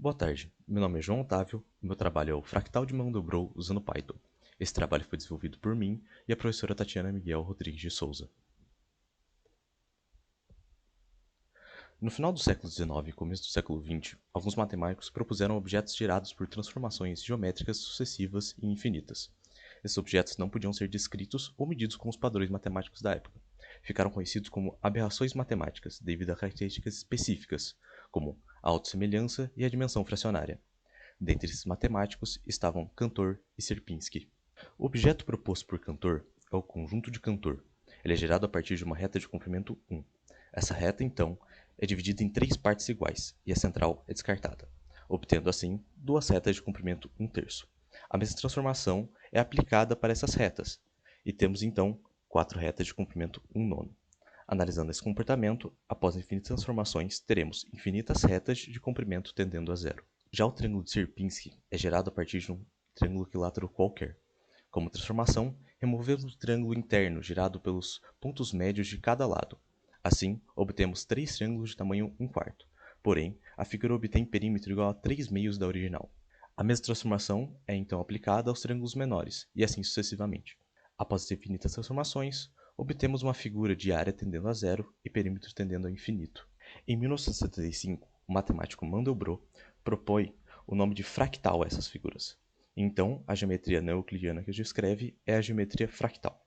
Boa tarde, meu nome é João Otávio e meu trabalho é o Fractal de Mandelbrot usando Python. Esse trabalho foi desenvolvido por mim e a professora Tatiana Miguel Rodrigues de Souza. No final do século XIX e começo do século XX, alguns matemáticos propuseram objetos gerados por transformações geométricas sucessivas e infinitas. Esses objetos não podiam ser descritos ou medidos com os padrões matemáticos da época. Ficaram conhecidos como aberrações matemáticas, devido a características específicas, como a autossemelhança e a dimensão fracionária. Dentre esses matemáticos estavam Cantor e Sierpinski. O objeto proposto por Cantor é o conjunto de Cantor. Ele é gerado a partir de uma reta de comprimento 1. Essa reta, então, é dividida em 3 partes iguais e a central é descartada, obtendo assim duas retas de comprimento 1/3. A mesma transformação é aplicada para essas retas, e temos então 4 retas de comprimento 1/9. Analisando esse comportamento, após infinitas transformações, teremos infinitas retas de comprimento tendendo a zero. Já o triângulo de Sierpinski é gerado a partir de um triângulo equilátero qualquer. Como transformação, removemos o triângulo interno gerado pelos pontos médios de cada lado. Assim, obtemos 3 triângulos de tamanho 1/4. Porém, a figura obtém perímetro igual a 3 meios da original. A mesma transformação é então aplicada aos triângulos menores, e assim sucessivamente. Após as infinitas transformações, obtemos uma figura de área tendendo a zero e perímetro tendendo ao infinito. Em 1975, o matemático Mandelbrot propõe o nome de fractal a essas figuras. Então, a geometria não euclidiana que os descreve é a geometria fractal.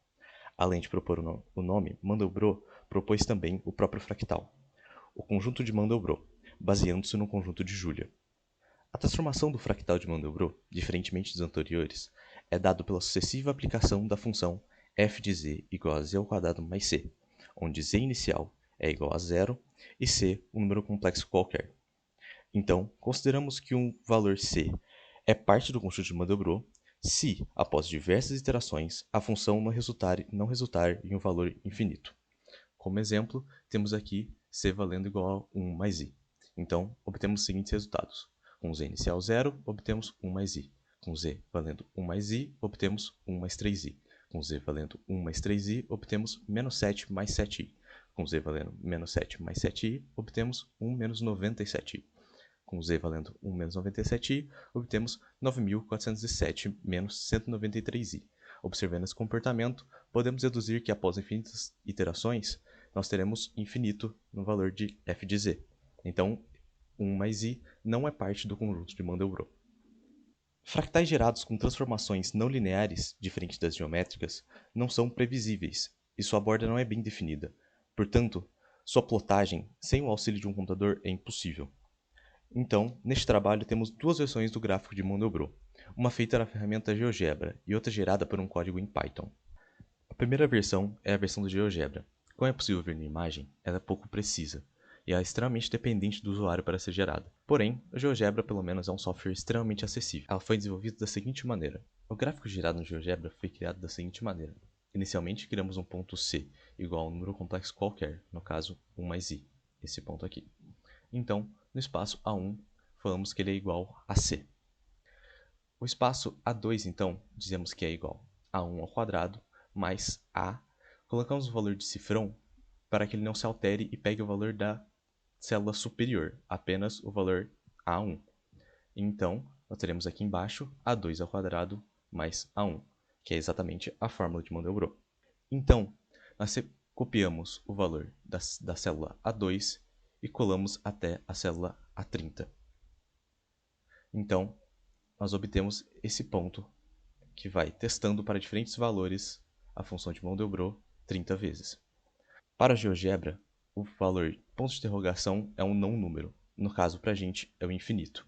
Além de propor o nome, Mandelbrot propôs também o próprio fractal, o conjunto de Mandelbrot, baseando-se no conjunto de Julia. A transformação do fractal de Mandelbrot, diferentemente dos anteriores, é dado pela sucessiva aplicação da função f de z igual a z² mais c, onde z inicial é igual a zero e c um número complexo qualquer. Então, consideramos que um valor c é parte do conjunto de Mandelbrot se, após diversas iterações, a função não resultar em um valor infinito. Como exemplo, temos aqui c valendo igual a 1 mais i. Então, obtemos os seguintes resultados. Com z inicial 0, obtemos 1 mais i. Com z valendo 1 mais i, obtemos 1 mais 3i. Com z valendo 1 mais 3i, obtemos menos 7 mais 7i. Com z valendo menos 7 mais 7i, obtemos 1 menos 97i. Com z valendo 1 menos 97i, obtemos 9.407 menos 193i. Observando esse comportamento, podemos deduzir que após infinitas iterações, nós teremos infinito no valor de f de z. Então, 1 mais i não é parte do conjunto de Mandelbrot. Fractais gerados com transformações não lineares, diferentes das geométricas, não são previsíveis, e sua borda não é bem definida. Portanto, sua plotagem, sem o auxílio de um computador, é impossível. Então, neste trabalho temos duas versões do gráfico de Mandelbrot, uma feita na ferramenta GeoGebra e outra gerada por um código em Python. A primeira versão é a versão do GeoGebra. Como é possível ver na imagem, ela é pouco precisa e é extremamente dependente do usuário para ser gerada. Porém, o GeoGebra pelo menos é um software extremamente acessível. Ela foi desenvolvida da seguinte maneira. O gráfico gerado no GeoGebra foi criado da seguinte maneira. Inicialmente, criamos um ponto C igual a um número complexo qualquer, no caso 1 mais i, esse ponto aqui. Então, no espaço A1, falamos que ele é igual a C. O espaço A2, então, dizemos que é igual a 1 ao quadrado mais A. Colocamos o valor de cifrão para que ele não se altere e pegue o valor da célula superior, apenas o valor A1. Então, nós teremos aqui embaixo A2 ao quadrado mais A1, que é exatamente a fórmula de Mandelbrot. Então, nós copiamos o valor da célula A2 e colamos até a célula A30. Então, nós obtemos esse ponto que vai testando para diferentes valores a função de Mandelbrot 30 vezes. Para a GeoGebra, o valor ponto de interrogação é um não número. No caso, para a gente, é o infinito.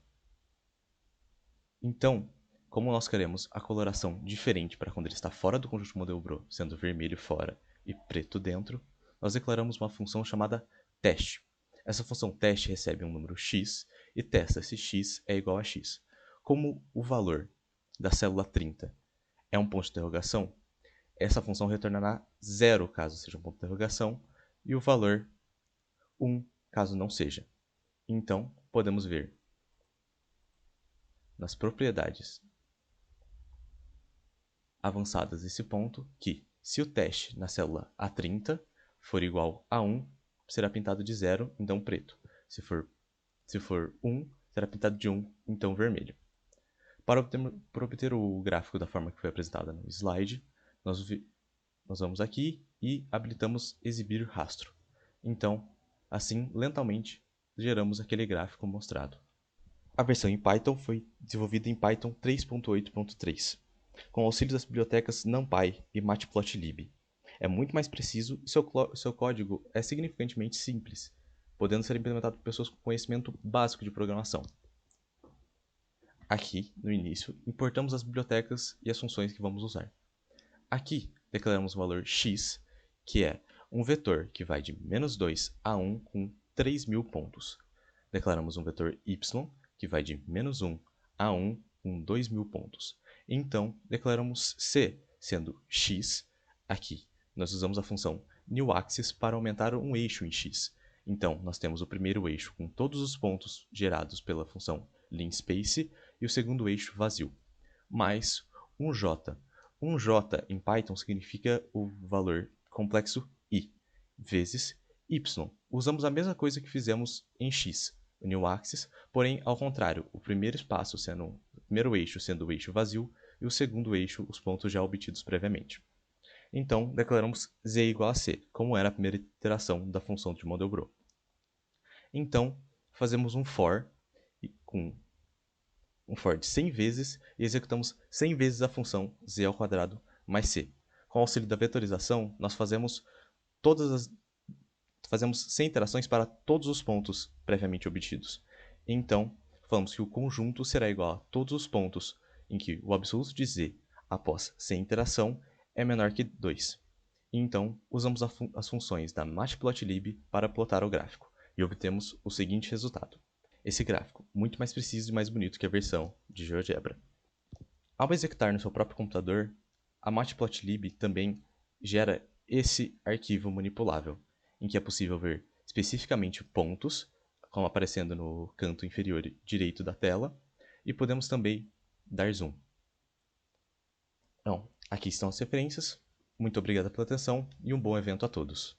Então, como nós queremos a coloração diferente para quando ele está fora do conjunto Mandelbrot, sendo vermelho fora e preto dentro, nós declaramos uma função chamada teste. Essa função teste recebe um número x e testa se x é igual a x. Como o valor da célula 30 é um ponto de interrogação, essa função retornará 0 caso seja um ponto de interrogação e o valor 1 caso não seja. Então, podemos ver nas propriedades avançadas desse ponto que, se o teste na célula A30 for igual a 1, será pintado de 0, então preto. Se for 1, será pintado de 1 em tom vermelho. Para obter o gráfico da forma que foi apresentada no slide, nós vamos aqui e habilitamos exibir rastro. Então, assim, lentamente, geramos aquele gráfico mostrado. A versão em Python foi desenvolvida em Python 3.8.3, com auxílio das bibliotecas NumPy e Matplotlib. É muito mais preciso e seu código é significantemente simples, podendo ser implementado por pessoas com conhecimento básico de programação. Aqui, no início, importamos as bibliotecas e as funções que vamos usar. Aqui, declaramos o valor x, que é um vetor que vai de -2 a 1 com 3.000 pontos. Declaramos um vetor y, que vai de -1 a 1 com 2.000 pontos. Então, declaramos c, sendo x. Aqui, nós usamos a função newAxis para aumentar um eixo em x. Então, nós temos o primeiro eixo com todos os pontos gerados pela função linspace e o segundo eixo vazio, mais um j. Um j em Python significa o valor complexo i, vezes y. Usamos a mesma coisa que fizemos em x, o newAxis, porém ao contrário, o primeiro eixo sendo o eixo vazio e o segundo eixo os pontos já obtidos previamente. Então, declaramos z igual a c, como era a primeira iteração da função de Mandelbrot. Então, fazemos um for de 100 vezes e executamos 100 vezes a função z ao quadrado mais c. Com o auxílio da vetorização, nós fazemos 100 iterações para todos os pontos previamente obtidos. Então, falamos que o conjunto será igual a todos os pontos em que o absoluto de z após 100 iteração é menor que 2. Então, usamos as funções da Matplotlib para plotar o gráfico e obtemos o seguinte resultado. Esse gráfico, muito mais preciso e mais bonito que a versão de GeoGebra. Ao executar no seu próprio computador, a Matplotlib também gera esse arquivo manipulável, em que é possível ver especificamente pontos, como aparecendo no canto inferior direito da tela, e podemos também dar zoom. Então, aqui estão as referências. Muito obrigado pela atenção e um bom evento a todos.